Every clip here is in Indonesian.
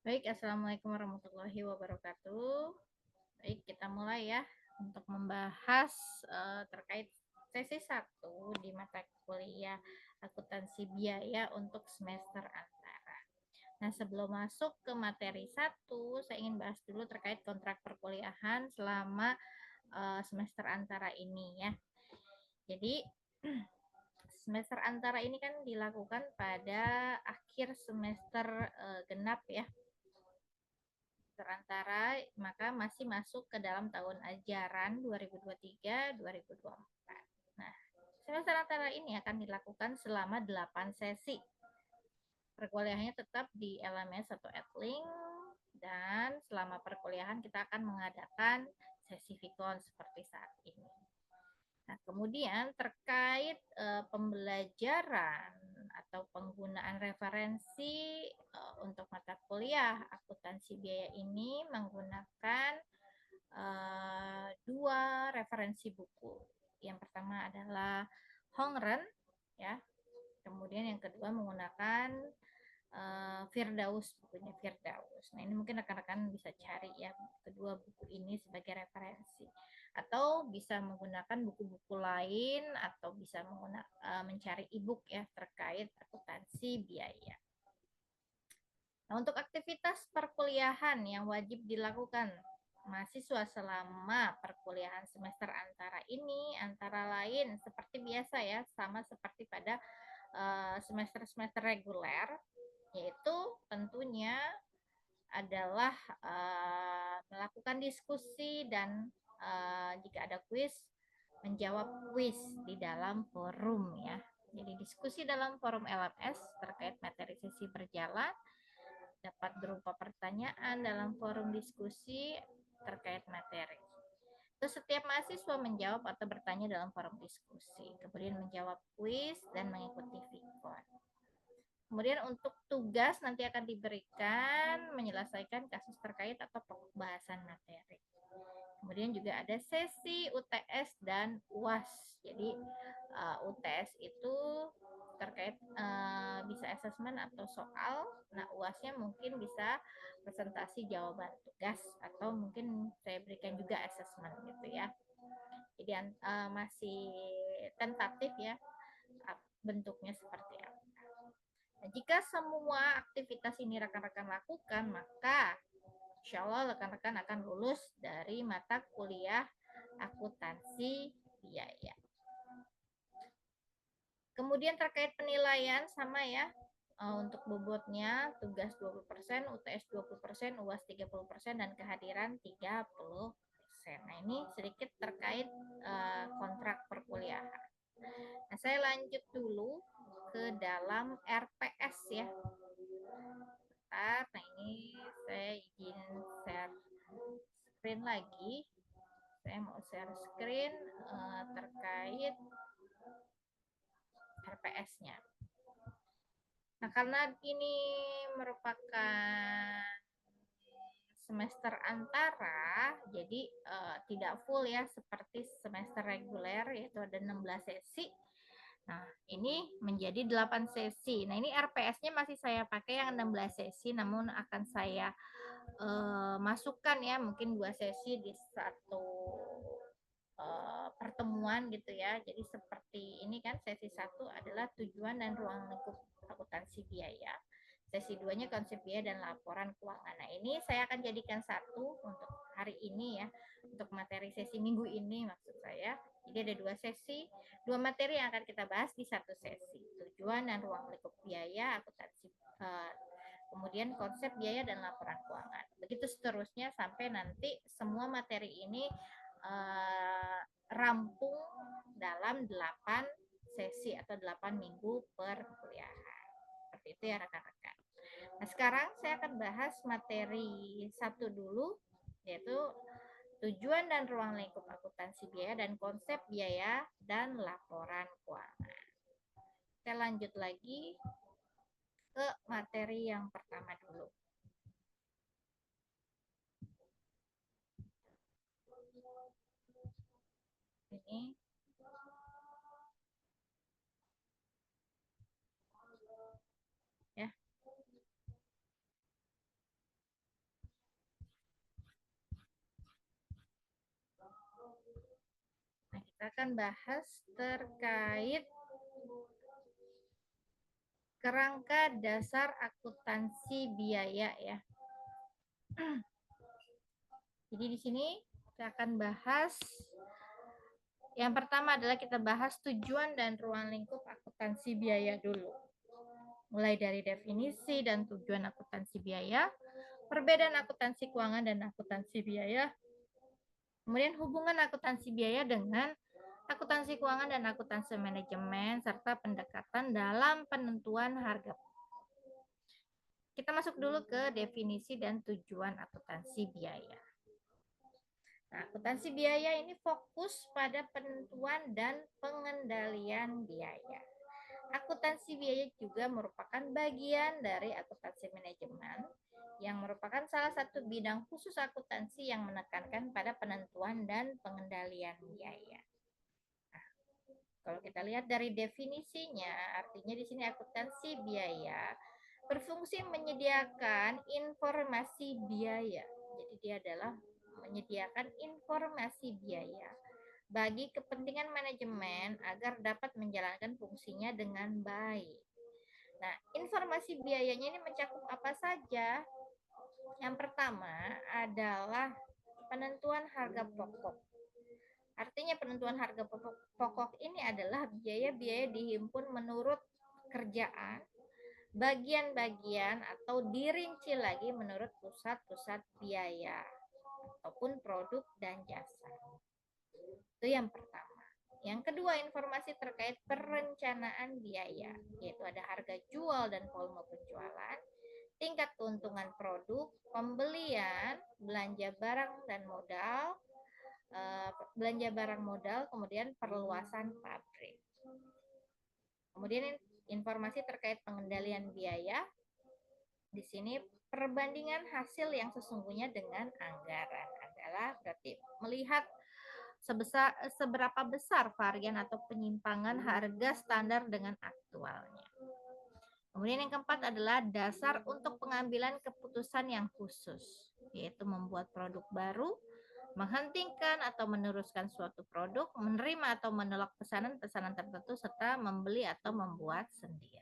Baik, Assalamualaikum warahmatullahi wabarakatuh. Baik, kita mulai ya untuk membahas terkait sesi satu di mata kuliah akuntansi biaya untuk semester antara. Nah, sebelum masuk ke materi satu, saya ingin bahas dulu terkait kontrak perkuliahan selama semester antara ini ya. Jadi, semester antara ini kan dilakukan pada akhir semester genap ya, terantara maka masih masuk ke dalam tahun ajaran 2023-2024. Nah, semester antara ini akan dilakukan selama 8 sesi. Perkuliahannya tetap di LMS atau Edlink, dan selama perkuliahan kita akan mengadakan sesi Vicon seperti saat ini. Nah, kemudian terkait pembelajaran atau penggunaan referensi untuk mata kuliah akuntansi biaya ini menggunakan dua referensi buku. Yang pertama adalah Hongren ya. Kemudian yang kedua menggunakan Firdaus, bukunya Firdaus. Nah, ini mungkin rekan-rekan bisa cari ya kedua buku ini sebagai referensi, atau bisa menggunakan buku-buku lain, atau bisa mencari e-book ya terkait akuntansi biaya. Nah, untuk aktivitas perkuliahan yang wajib dilakukan mahasiswa selama perkuliahan semester antara ini antara lain seperti biasa ya, sama seperti pada semester-semester reguler, yaitu tentunya adalah melakukan diskusi dan jika ada kuis, menjawab kuis di dalam forum ya. Jadi diskusi dalam forum LMS terkait materi sesi berjalan dapat berupa pertanyaan dalam forum diskusi terkait materi. Terus setiap mahasiswa menjawab atau bertanya dalam forum diskusi, kemudian menjawab kuis dan mengikuti Vicon. Kemudian untuk tugas nanti akan diberikan menyelesaikan kasus terkait atau pembahasan materi. Kemudian juga ada sesi UTS dan UAS. Jadi UTS itu terkait bisa asesmen atau soal. Nah, UASnya mungkin bisa presentasi jawaban tugas, atau mungkin saya berikan juga asesmen gitu ya. Jadi masih tentatif ya bentuknya seperti apa. Nah, jika semua aktivitas ini rekan-rekan lakukan, maka insya Allah rekan-rekan akan lulus dari mata kuliah akuntansi biaya. Kemudian terkait penilaian sama ya, untuk bobotnya tugas 20%, UTS 20%, UAS 30%, dan kehadiran 30%. Nah, ini sedikit terkait kontrak perkuliahan. Nah, saya lanjut dulu ke dalam RPS ya. Nah, ini saya izin share screen lagi. Saya mau share screen terkait RPS-nya. Nah, karena ini merupakan semester antara, jadi tidak full ya seperti semester reguler, yaitu ada 16 sesi. Nah, ini menjadi 8 sesi. Nah, ini RPS-nya masih saya pakai yang 16 sesi, namun akan saya masukkan ya mungkin 2 sesi di satu pertemuan gitu ya. Jadi seperti ini kan, sesi 1 adalah tujuan dan ruang lingkup akuntansi biaya. Sesi 2-nya konsep biaya dan laporan keuangan. Nah, ini saya akan jadikan satu untuk hari ini ya. Untuk materi sesi minggu ini maksud saya. Jadi ada 2 sesi, 2 materi yang akan kita bahas di satu sesi. Tujuan dan ruang lingkup biaya akuntansi, kemudian konsep biaya dan laporan keuangan. Begitu seterusnya sampai nanti semua materi ini rampung dalam 8 sesi atau 8 minggu perkuliahan. Seperti itu ya rekan-rekan. Nah, sekarang saya akan bahas materi satu dulu, yaitu tujuan dan ruang lingkup akuntansi biaya dan konsep biaya dan laporan keuangan. Kita lanjut lagi ke materi yang pertama dulu. Ini ya. kita akan bahas terkait kerangka dasar akuntansi biaya ya. Jadi di sini kita akan bahas yang pertama adalah kita bahas tujuan dan ruang lingkup akuntansi biaya dulu. Mulai dari definisi dan tujuan akuntansi biaya, perbedaan akuntansi keuangan dan akuntansi biaya, kemudian hubungan akuntansi biaya dengan akuntansi keuangan dan akuntansi manajemen, serta pendekatan dalam penentuan harga. Kita masuk dulu ke definisi dan tujuan akuntansi biaya. Nah, akuntansi biaya ini fokus pada penentuan dan pengendalian biaya. Akuntansi biaya juga merupakan bagian dari akuntansi manajemen yang merupakan salah satu bidang khusus akuntansi yang menekankan pada penentuan dan pengendalian biaya. Nah, kalau kita lihat dari definisinya, artinya di sini akuntansi biaya berfungsi menyediakan informasi biaya. Jadi dia adalah menyediakan informasi biaya bagi kepentingan manajemen agar dapat menjalankan fungsinya dengan baik. Nah, informasi biayanya ini mencakup apa saja? Yang pertama adalah penentuan harga pokok. Artinya penentuan harga pokok ini adalah biaya-biaya dihimpun menurut kerjaan, bagian-bagian atau dirinci lagi menurut pusat-pusat biaya ataupun produk dan jasa. Itu yang pertama. Yang kedua, informasi terkait perencanaan biaya, yaitu ada harga jual dan volume penjualan, tingkat keuntungan produk, pembelian, belanja barang dan modal, kemudian perluasan pabrik. Kemudian informasi terkait pengendalian biaya. Di sini perbandingan hasil yang sesungguhnya dengan anggaran adalah berarti melihat seberapa besar varian atau penyimpangan harga standar dengan aktualnya. Kemudian yang keempat adalah dasar untuk pengambilan keputusan yang khusus, yaitu membuat produk baru, menghentikan atau meneruskan suatu produk, menerima atau menolak pesanan-pesanan tertentu, serta membeli atau membuat sendiri.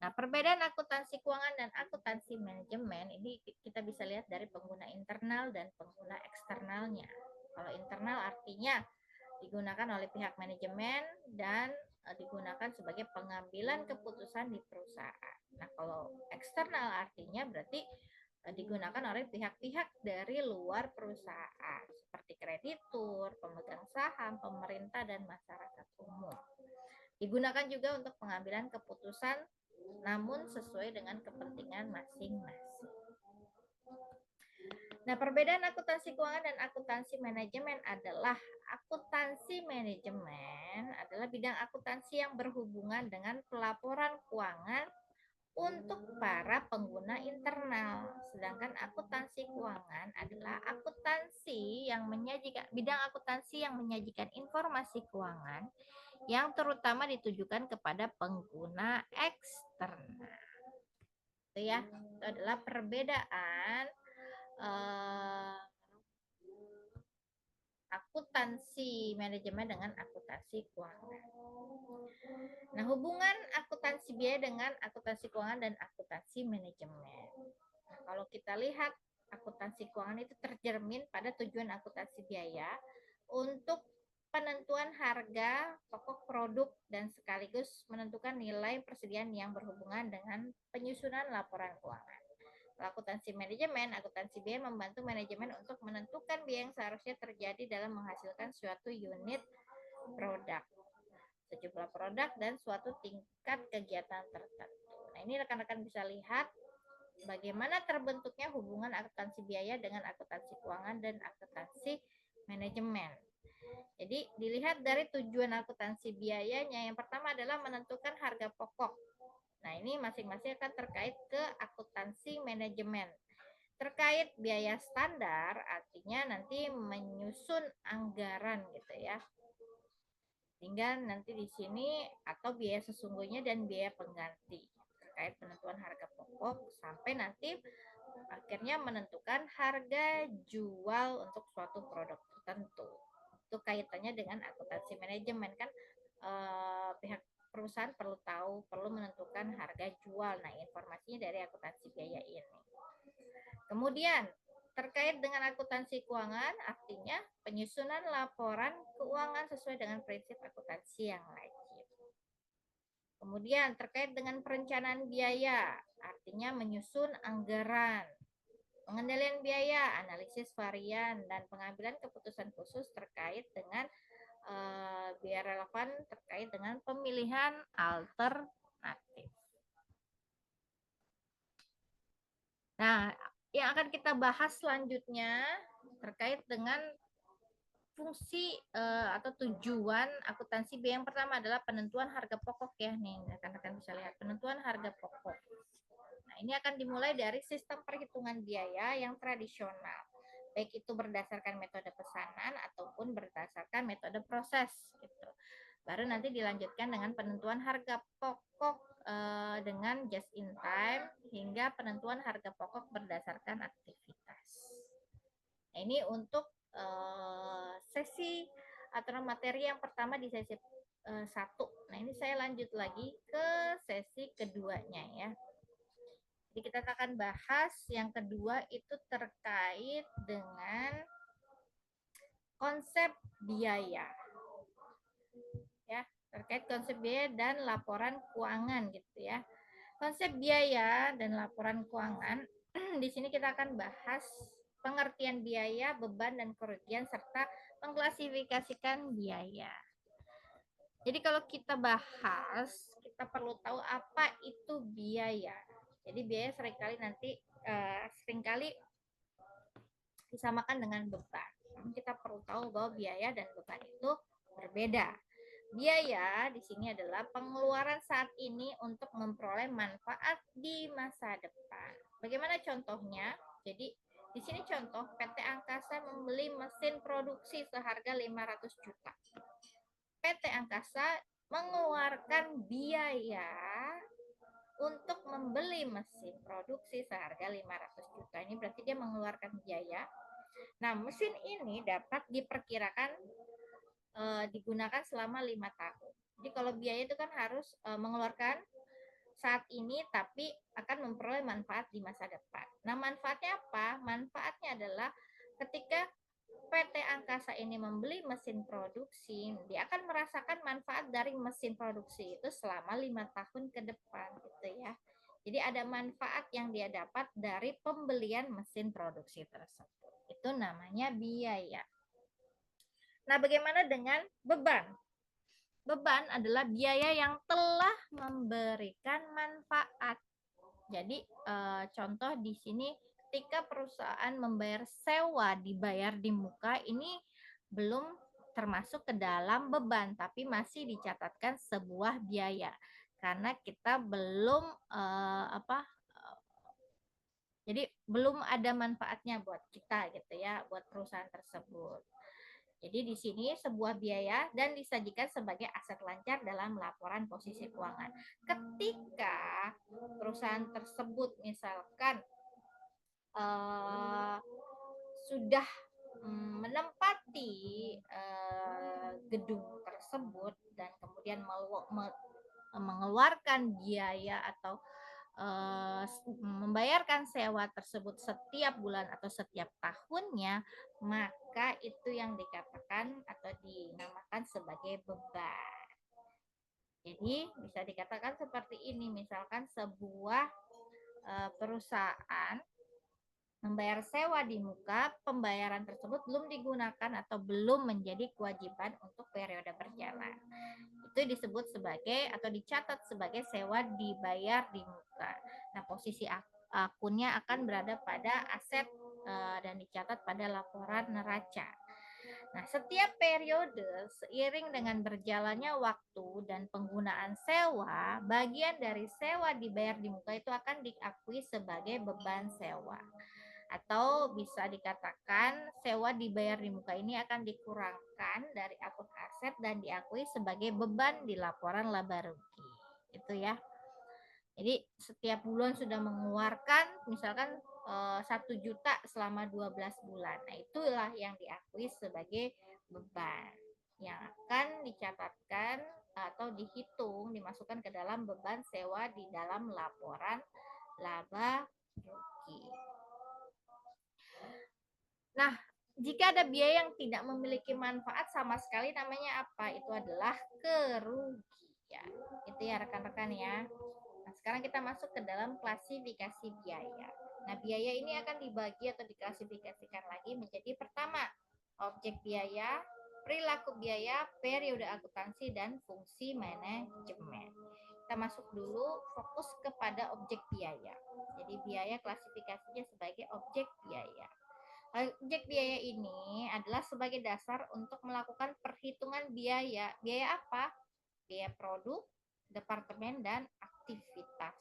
Nah, perbedaan akuntansi keuangan dan akuntansi manajemen ini kita bisa lihat dari pengguna internal dan pengguna eksternalnya. Kalau internal artinya digunakan oleh pihak manajemen dan digunakan sebagai pengambilan keputusan di perusahaan. Nah, kalau eksternal artinya berarti digunakan oleh pihak-pihak dari luar perusahaan seperti kreditur, pemegang saham, pemerintah, dan masyarakat umum. Digunakan juga untuk pengambilan keputusan namun sesuai dengan kepentingan masing-masing. Nah, perbedaan akuntansi keuangan dan akuntansi manajemen adalah akuntansi manajemen adalah bidang akuntansi yang berhubungan dengan pelaporan keuangan untuk para pengguna internal. Sedangkan akuntansi keuangan adalah bidang akuntansi yang menyajikan informasi keuangan yang terutama ditujukan kepada pengguna eksternal. Itu ya, itu adalah perbedaan akuntansi manajemen dengan akuntansi keuangan. Nah, hubungan akuntansi biaya dengan akuntansi keuangan dan akuntansi manajemen. Nah, kalau kita lihat akuntansi keuangan itu tercermin pada tujuan akuntansi biaya untuk penentuan harga pokok produk dan sekaligus menentukan nilai persediaan yang berhubungan dengan penyusunan laporan keuangan. Akuntansi manajemen, akuntansi biaya membantu manajemen untuk menentukan biaya yang seharusnya terjadi dalam menghasilkan suatu unit produk, sejumlah produk, dan suatu tingkat kegiatan tertentu. Nah, ini rekan-rekan bisa lihat bagaimana terbentuknya hubungan akuntansi biaya dengan akuntansi keuangan dan akuntansi manajemen. Jadi dilihat dari tujuan akuntansi biayanya. Yang pertama adalah menentukan harga pokok. Nah, ini masing-masing akan terkait ke akuntansi manajemen. Terkait biaya standar, artinya nanti menyusun anggaran gitu ya. Sehingga nanti di sini atau biaya sesungguhnya dan biaya pengganti terkait penentuan harga pokok sampai nanti akhirnya menentukan harga jual untuk suatu produk tertentu. itu kaitannya dengan akuntansi manajemen kan, pihak perusahaan perlu tahu, perlu menentukan harga jual. Nah, informasinya dari akuntansi biaya ini. Kemudian terkait dengan akuntansi keuangan, artinya penyusunan laporan keuangan sesuai dengan prinsip akuntansi yang wajib. Kemudian terkait dengan perencanaan biaya, artinya menyusun anggaran, pengendalian biaya, analisis varian, dan pengambilan keputusan khusus terkait dengan biaya relevan terkait dengan pemilihan alternatif. Nah, yang akan kita bahas selanjutnya terkait dengan fungsi atau tujuan akuntansi biaya. Yang pertama adalah penentuan harga pokok ya nih, rekan-rekan bisa lihat penentuan harga pokok. Nah, ini akan dimulai dari sistem perhitungan biaya yang tradisional, baik itu berdasarkan metode pesanan ataupun berdasarkan metode proses gitu. Baru nanti dilanjutkan dengan penentuan harga pokok dengan just in time hingga penentuan harga pokok berdasarkan aktivitas. Nah, ini untuk sesi atau materi yang pertama di sesi 1. Nah, ini saya lanjut lagi ke sesi keduanya ya. Jadi kita akan bahas yang kedua itu terkait dengan konsep biaya. Ya, terkait konsep biaya dan laporan keuangan gitu ya. Konsep biaya dan laporan keuangan di sini kita akan bahas pengertian biaya, beban dan kerugian serta mengklasifikasikan biaya. Jadi kalau kita bahas, kita perlu tahu apa itu biaya. Jadi biaya seringkali disamakan dengan beban. Kita perlu tahu bahwa biaya dan beban itu berbeda. Biaya di sini adalah pengeluaran saat ini untuk memperoleh manfaat di masa depan. Bagaimana contohnya? Jadi di sini contoh PT Angkasa membeli mesin produksi seharga 500 juta. PT Angkasa mengeluarkan biaya untuk membeli mesin produksi seharga 500 juta. Ini berarti dia mengeluarkan biaya. Nah, mesin ini dapat diperkirakan digunakan selama 5 tahun. Jadi kalau biaya itu kan harus mengeluarkan saat ini tapi akan memperoleh manfaat di masa depan. Nah, manfaatnya apa? Manfaatnya adalah ketika PT Angkasa ini membeli mesin produksi, dia akan merasakan manfaat dari mesin produksi itu selama 5 tahun ke depan gitu ya. Jadi ada manfaat yang dia dapat dari pembelian mesin produksi tersebut. Itu namanya biaya. Nah, bagaimana dengan beban? Beban adalah biaya yang telah memberikan manfaat. Jadi contoh di sini ketika perusahaan membayar sewa dibayar di muka ini belum termasuk ke dalam beban tapi masih dicatatkan sebuah biaya karena kita belum jadi belum ada manfaatnya buat kita gitu ya, buat perusahaan tersebut. Jadi di sini sebuah biaya dan disajikan sebagai aset lancar dalam laporan posisi keuangan. Ketika perusahaan tersebut misalkan sudah menempati gedung tersebut dan kemudian mengeluarkan biaya atau membayarkan sewa tersebut setiap bulan atau setiap tahunnya, maka itu yang dikatakan atau dinamakan sebagai beban. Jadi bisa dikatakan seperti ini, misalkan sebuah perusahaan membayar sewa di muka, pembayaran tersebut belum digunakan atau belum menjadi kewajiban untuk periode berjalan. Itu disebut sebagai atau dicatat sebagai sewa dibayar di muka. Nah, posisi akunnya akan berada pada aset dan dicatat pada laporan neraca. Nah, setiap periode seiring dengan berjalannya waktu dan penggunaan sewa, bagian dari sewa dibayar di muka itu akan diakui sebagai beban sewa. Atau bisa dikatakan sewa dibayar di muka ini akan dikurangkan dari akun aset dan diakui sebagai beban di laporan laba rugi. Itu ya. Jadi setiap bulan sudah mengeluarkan misalkan 1 juta selama 12 bulan. Nah, itulah yang diakui sebagai beban yang akan dicatatkan atau dihitung, dimasukkan ke dalam beban sewa di dalam laporan laba rugi. Nah, jika ada biaya yang tidak memiliki manfaat sama sekali, namanya apa? Itu adalah kerugian. Itu ya rekan-rekan ya. Nah, sekarang kita masuk ke dalam klasifikasi biaya. Nah, biaya ini akan dibagi atau diklasifikasikan lagi menjadi pertama, objek biaya, perilaku biaya, periode akuntansi, dan fungsi manajemen. Kita masuk dulu fokus kepada objek biaya. Jadi biaya klasifikasinya sebagai objek biaya. Objek biaya ini adalah sebagai dasar untuk melakukan perhitungan biaya. Biaya apa? Biaya produk, departemen, dan aktivitas.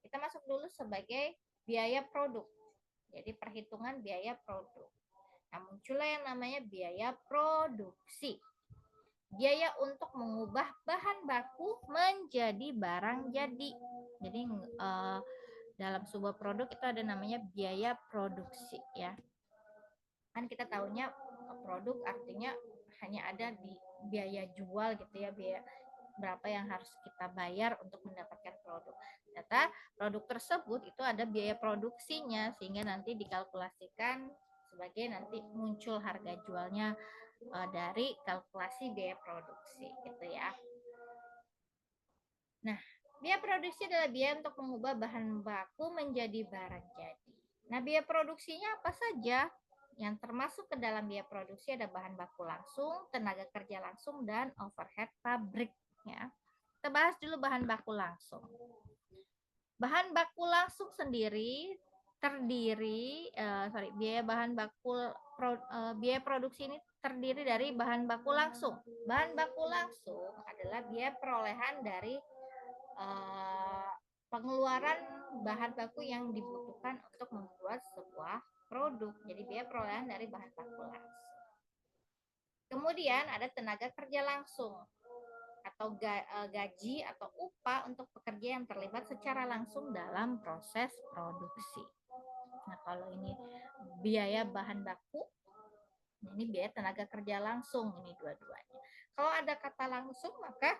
Kita masuk dulu sebagai biaya produk. Jadi perhitungan biaya produk. Nah, muncullah yang namanya biaya produksi. Biaya untuk mengubah bahan baku menjadi barang jadi. Jadi dalam sebuah produk itu ada namanya biaya produksi ya. Kan kita tahunya produk artinya hanya ada di biaya jual gitu ya, biaya berapa yang harus kita bayar untuk mendapatkan produk. Ternyata produk tersebut itu ada biaya produksinya sehingga nanti dikalkulasikan sebagai nanti muncul harga jualnya dari kalkulasi biaya produksi gitu ya. Nah, biaya produksi adalah biaya untuk mengubah bahan baku menjadi barang jadi. Nah, biaya produksinya apa saja? Yang termasuk ke dalam biaya produksi ada bahan baku langsung, tenaga kerja langsung, dan overhead pabrik. Ya. Kita bahas dulu bahan baku langsung. Bahan baku langsung sendiri terdiri, biaya bahan baku biaya produksi ini terdiri dari bahan baku langsung. Bahan baku langsung adalah biaya perolehan dari pengeluaran bahan baku yang dibutuhkan untuk membuat sebuah produk. Jadi biaya perolehan dari bahan baku langsung. Kemudian ada tenaga kerja langsung atau gaji atau upah untuk pekerja yang terlibat secara langsung dalam proses produksi. Nah, kalau ini biaya bahan baku, ini biaya tenaga kerja langsung, ini dua-duanya. Kalau ada kata langsung, maka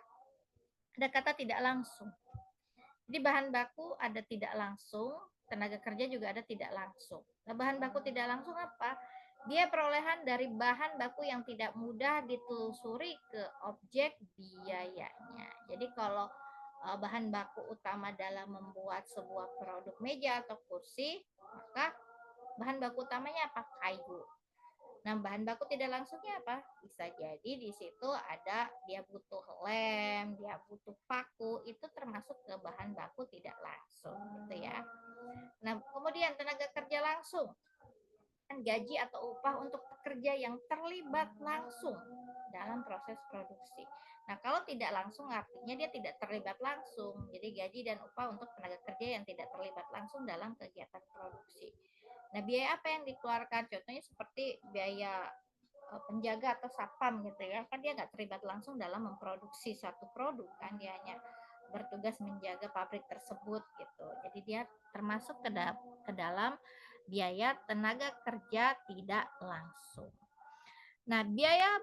ada kata tidak langsung. Jadi bahan baku ada tidak langsung, tenaga kerja juga ada tidak langsung. Nah, bahan baku tidak langsung apa? Dia perolehan dari bahan baku yang tidak mudah ditelusuri ke objek biayanya. Jadi kalau bahan baku utama dalam membuat sebuah produk meja atau kursi, maka bahan baku utamanya apa? Kayu. Nah, bahan baku tidak langsungnya apa? Bisa jadi di situ ada dia butuh lem, dia butuh paku, itu termasuk ke bahan baku tidak langsung gitu ya. Nah, kemudian tenaga kerja langsung. Kan gaji atau upah untuk pekerja yang terlibat langsung dalam proses produksi. Nah, kalau tidak langsung artinya dia tidak terlibat langsung. Jadi gaji dan upah untuk tenaga kerja yang tidak terlibat langsung dalam kegiatan produksi. Nah, biaya apa yang dikeluarkan? Contohnya seperti biaya penjaga atau satpam gitu ya. Kan dia nggak terlibat langsung dalam memproduksi satu produk kan, dia hanya bertugas menjaga pabrik tersebut gitu. Jadi dia termasuk ke dalam biaya tenaga kerja tidak langsung. Nah, biaya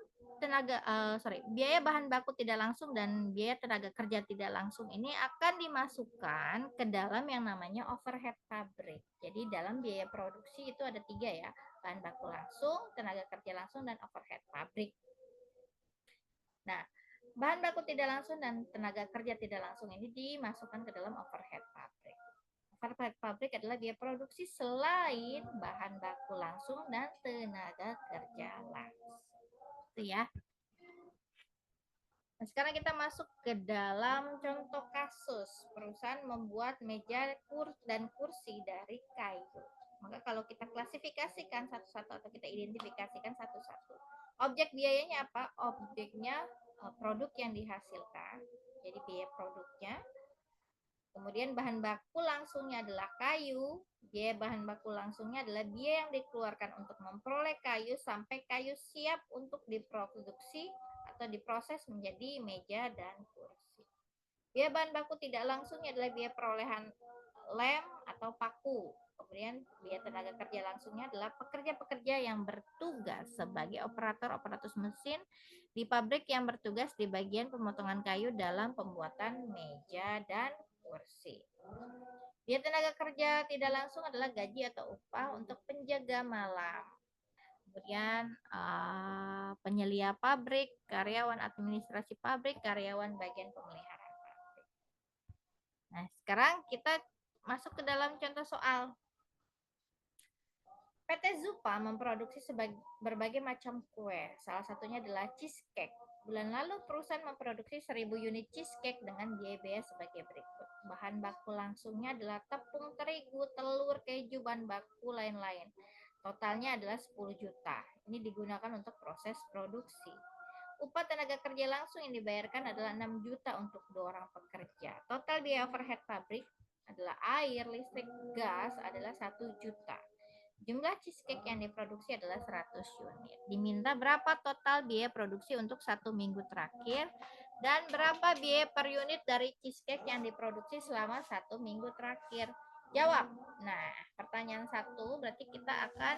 bahan baku tidak langsung dan biaya tenaga kerja tidak langsung ini akan dimasukkan ke dalam yang namanya overhead pabrik. Jadi dalam biaya produksi itu ada 3 ya, bahan baku langsung, tenaga kerja langsung, dan overhead pabrik. Nah, bahan baku tidak langsung dan tenaga kerja tidak langsung ini dimasukkan ke dalam overhead pabrik. Overhead pabrik adalah biaya produksi selain bahan baku langsung dan tenaga kerja langsung. Itu ya. Nah, sekarang kita masuk ke dalam contoh kasus perusahaan membuat meja dan kursi dari kayu. Maka kalau kita klasifikasikan satu-satu atau kita identifikasikan satu-satu. Objek biayanya apa? Objeknya produk yang dihasilkan. Jadi biaya produknya. Kemudian bahan baku langsungnya adalah kayu. Biaya bahan baku langsungnya adalah biaya yang dikeluarkan untuk memperoleh kayu sampai kayu siap untuk diproduksi atau diproses menjadi meja dan kursi. Biaya bahan baku tidak langsungnya adalah biaya perolehan lem atau paku Kemudian biaya tenaga kerja langsungnya adalah pekerja-pekerja yang bertugas sebagai operator-operator mesin di pabrik yang bertugas di bagian pemotongan kayu dalam pembuatan meja dan kursi. Biaya tenaga kerja tidak langsung adalah gaji atau upah untuk penjaga malam. Kemudian penyelia pabrik, karyawan administrasi pabrik, karyawan bagian pemeliharaan pabrik. Nah, sekarang kita masuk ke dalam contoh soal. PT Zupa memproduksi berbagai macam kue, salah satunya adalah cheesecake. Bulan lalu perusahaan memproduksi 1000 unit cheesecake dengan biaya sebagai berikut. Bahan baku langsungnya adalah tepung terigu, telur, keju, bahan baku lain-lain. Totalnya adalah 10 juta. Ini digunakan untuk proses produksi. Upah tenaga kerja langsung yang dibayarkan adalah 6 juta untuk 2 orang pekerja. Total biaya overhead pabrik adalah air, listrik, gas adalah 1 juta. Jumlah cheesecake yang diproduksi adalah 100 unit. Diminta berapa total biaya produksi untuk 1 minggu terakhir dan berapa biaya per unit dari cheesecake yang diproduksi selama 1 minggu terakhir. Jawab. Nah, pertanyaan 1 berarti kita akan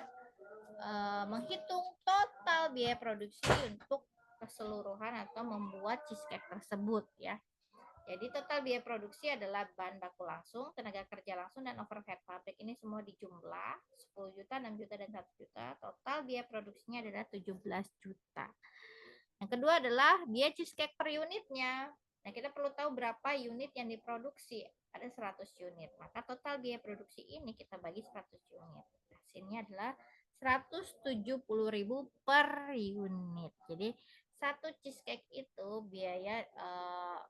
menghitung total biaya produksi untuk keseluruhan atau membuat cheesecake tersebut ya. Jadi total biaya produksi adalah bahan baku langsung, tenaga kerja langsung, dan overhead pabrik. Ini semua dijumlah 10 juta, 6 juta, dan 1 juta. Total biaya produksinya adalah 17 juta. Yang kedua adalah biaya cheesecake per unitnya. Nah, kita perlu tahu berapa unit yang diproduksi. Ada 100 unit. Maka total biaya produksi ini kita bagi 100 unit. Hasilnya adalah 170.000 per unit. Jadi satu cheesecake itu biaya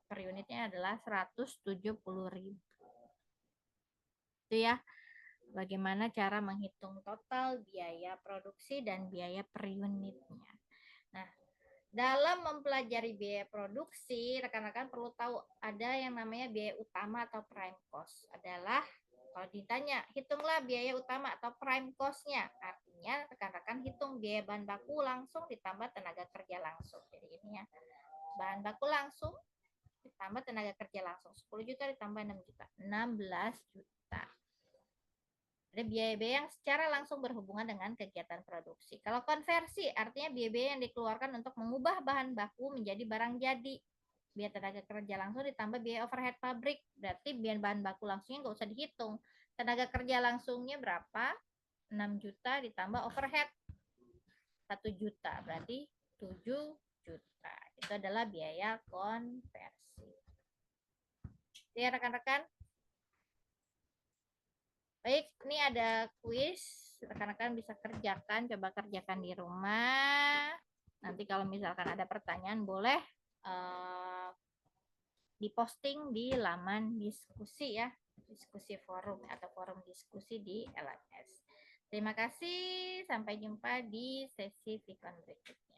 per unitnya adalah 170.000. Itu ya. Bagaimana cara menghitung total biaya produksi dan biaya per unitnya. Nah, dalam mempelajari biaya produksi, rekan-rekan perlu tahu ada yang namanya biaya utama atau prime cost. Adalah kalau ditanya, hitunglah biaya utama atau prime cost-nya. Artinya rekan-rekan hitung biaya bahan baku langsung ditambah tenaga kerja langsung. Jadi ini ya, bahan baku langsung ditambah tenaga kerja langsung. 10 juta ditambah 6 juta. 16 juta. Ada biaya-biaya yang secara langsung berhubungan dengan kegiatan produksi. Kalau konversi, artinya biaya-biaya yang dikeluarkan untuk mengubah bahan baku menjadi barang jadi. Biaya tenaga kerja langsung ditambah biaya overhead pabrik. Berarti biaya bahan baku langsungnya nggak usah dihitung. Tenaga kerja langsungnya berapa? 6 juta ditambah overhead 1 juta. Berarti 7 juta. Itu adalah biaya konversi. Ya rekan-rekan. Baik, ini ada kuis. Rekan-rekan bisa kerjakan, coba kerjakan di rumah. Nanti kalau misalkan ada pertanyaan boleh diposting di laman diskusi ya. Diskusi forum atau forum diskusi di LMS. Terima kasih, sampai jumpa di sesi Vicon berikutnya.